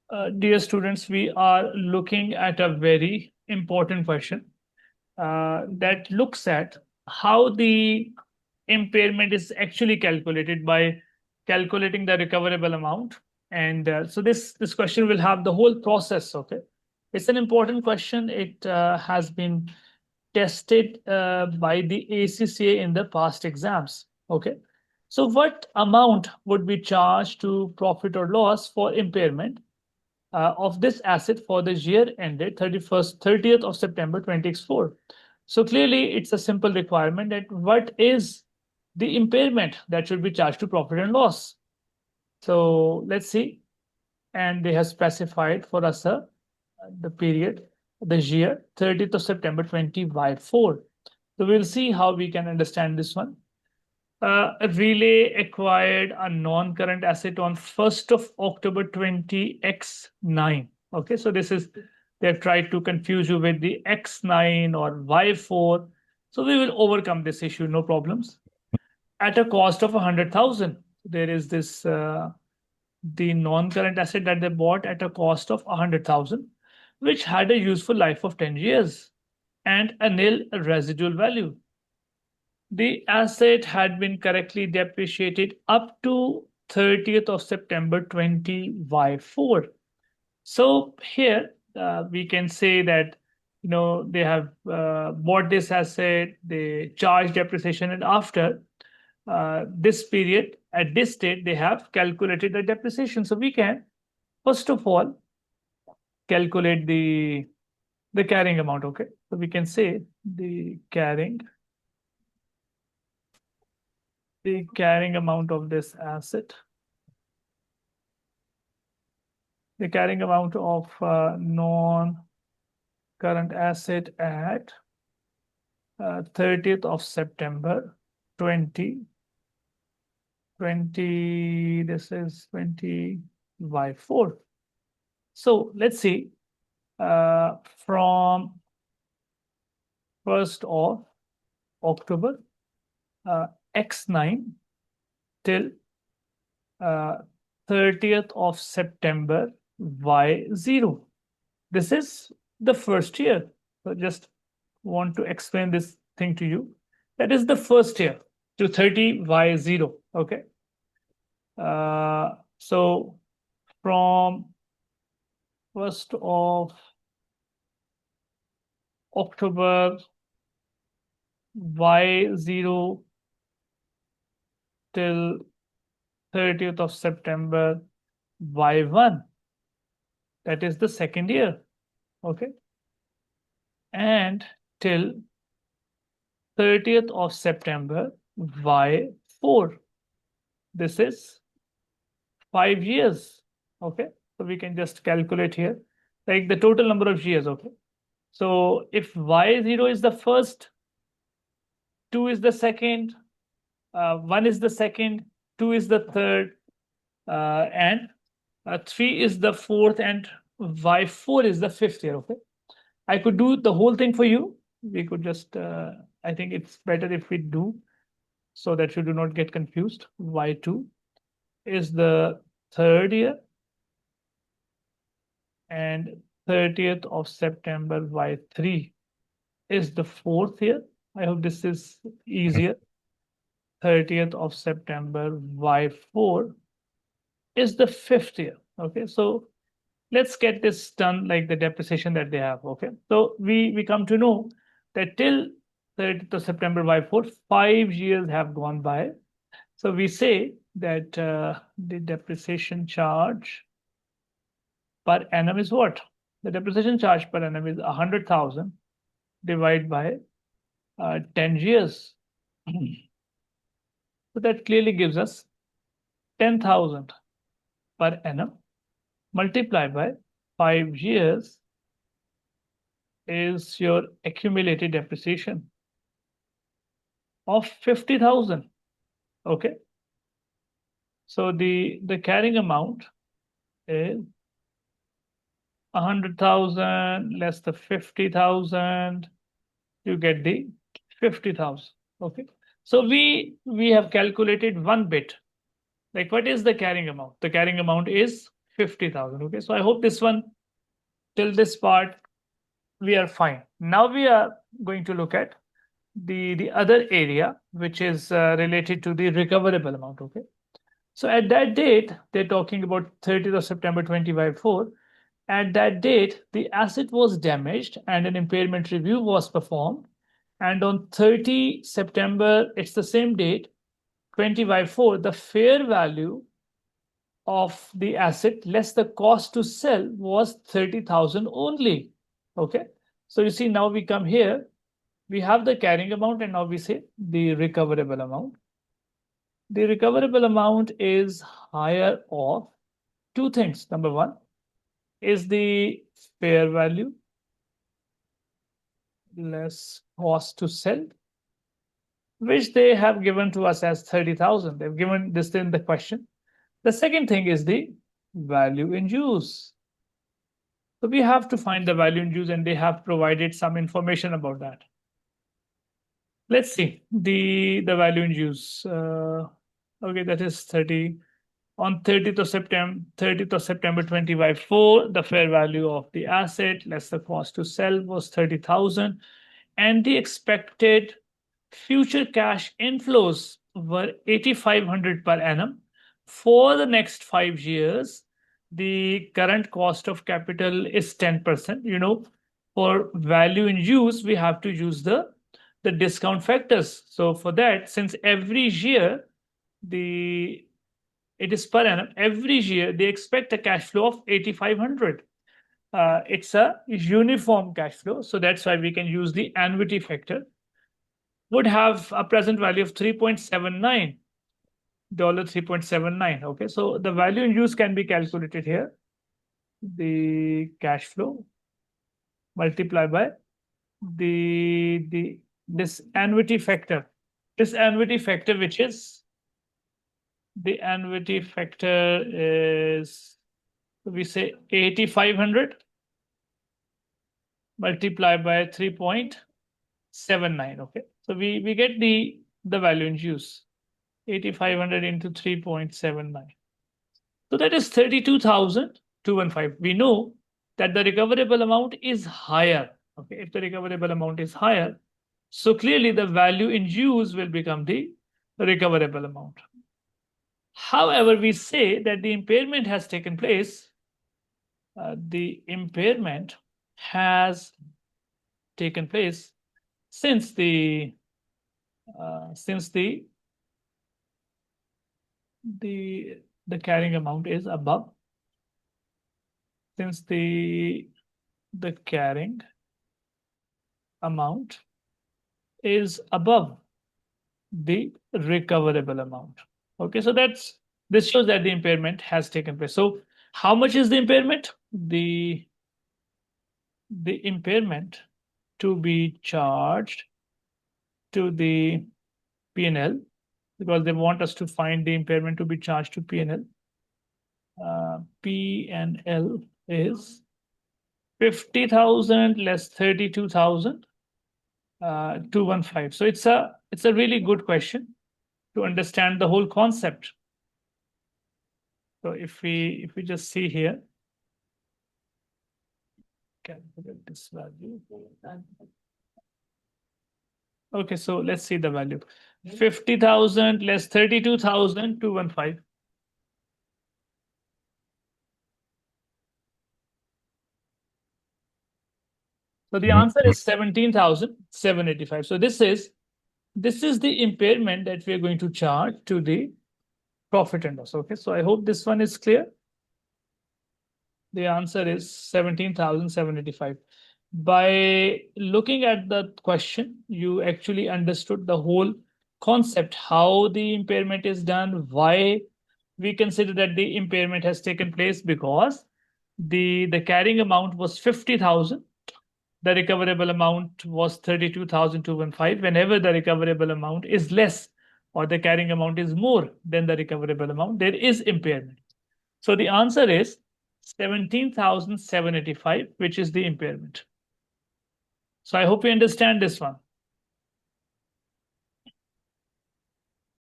Dear students, we are looking at a very important question that looks at how the impairment is actually calculated by calculating the recoverable amount. And so this question will have the whole process. Okay, it's an important question. It has been tested by the ACCA in the past exams. Okay, so what amount would be charged to profit or loss for impairment of this asset for the year ended 30th of September 2024. So clearly, it's a simple requirement that what is the impairment that should be charged to profit and loss. So let's see. And they have specified for us the period, the year 30th of September 2024. So we'll see how we can understand this one. Relay acquired a non-current asset on 1st of October 20X9. Okay, so this is, they've tried to confuse you with the X9 or Y4. So we will overcome this issue, no problems. At a cost of 100,000, there is this, the non-current asset that they bought at a cost of 100,000, which had a useful life of 10 years and a nil residual value. The asset had been correctly depreciated up to 30th of September 20Y4. So here we can say that they have bought this asset, they charge depreciation, and after this period, at this date, they have calculated the depreciation. So we can first of all calculate the carrying amount. Okay, so we can say the carrying amount of this asset, the carrying amount of non-current asset at 30th of September 2020, this is 20Y4. So let's see, from 1st of October X9 till 30th of September Y0. This is the first year. So just want to explain this thing to you. That is the first year to 30Y0. Okay. So from 1st of October Y0 till 30th of September Y1. That is the second year. Okay. And till 30th of September Y4. This is 5 years. Okay. So we can just calculate here, like the total number of years. Okay. So if Y0 is the first, 2 is the second, 1 is the second, 2 is the third, and 3 is the fourth, and Y4 is the fifth year. Okay, I could do the whole thing for you. We could just, I think it's better if we do, so that you do not get confused. Y2 is the third year, and 30th of September Y3 is the fourth year. I hope this is easier. 30th of September Y4 is the fifth year. Okay, so let's get this done, like the depreciation that they have. Okay, so we come to know that till 30th of September Y4, 5 years have gone by. So we say that the depreciation charge per annum is what? The depreciation charge per annum is 100,000 divided by 10 years. So that clearly gives us 10,000 per annum multiplied by 5 years is your accumulated depreciation of 50,000. Okay. So the carrying amount is 100,000 less the 50,000. You get the 50,000. Okay. So we have calculated one bit. Like, what is the carrying amount? The carrying amount is 50,000. Okay, so I hope this one, till this part, we are fine. Now we are going to look at the other area, which is related to the recoverable amount. Okay, so at that date, they're talking about 30th of September 2024. At that date, the asset was damaged and an impairment review was performed. And on 30 September, it's the same date, 2024, the fair value of the asset less the cost to sell was 30,000 only. Okay. So you see, now we come here, we have the carrying amount, and now we say the recoverable amount. The recoverable amount is higher of two things. Number one is the fair value less cost to sell, which they have given to us as 30,000. They've given this in the question. The second thing is the value in use. So we have to find the value in use, and they have provided some information about that. Let's see the value in use. Okay, that is 30. On 30th of September 2024, the fair value of the asset less the cost to sell was 30,000, and the expected future cash inflows were 8,500 per annum for the next 5 years. The current cost of capital is 10%. You know, for value in use, we have to use the discount factors. So for that, since every year it is per annum, every year they expect a cash flow of 8,500. It's a uniform cash flow, so that's why we can use the annuity factor. Would have a present value of $3.79. Okay, so the value in use can be calculated here. The cash flow multiplied by this annuity factor. This annuity factor, which is the annuity factor is, we say 8,500 multiplied by 3.79. Okay, so we get the value in use, 8,500 into 3.79. So that is 32,215. We know that the recoverable amount is higher. Okay, if the recoverable amount is higher, so clearly the value in use will become the recoverable amount. However, we say that the impairment has taken place. The impairment has taken place since the carrying amount is above. Since the carrying amount is above the recoverable amount. Okay, so this shows that the impairment has taken place. So how much is the impairment? The impairment to be charged to the P&L, because they want us to find the impairment to be charged to P&L. P&L is 50,000 less 32,215. So it's a really good question to understand the whole concept. So if we just see here, calculate this value. Okay, so let's see the value. 50,000 less 32,215. So the answer is 17,785. So this is the impairment that we are going to charge to the profit and loss. Okay, so I hope this one is clear. The answer is 17,785. By looking at the question, you actually understood the whole concept, how the impairment is done, why we consider that the impairment has taken place, because the carrying amount was 50,000. The recoverable amount was 32,215. Whenever the recoverable amount is less or the carrying amount is more than the recoverable amount, there is impairment. So the answer is 17,785, which is the impairment. So I hope you understand this one.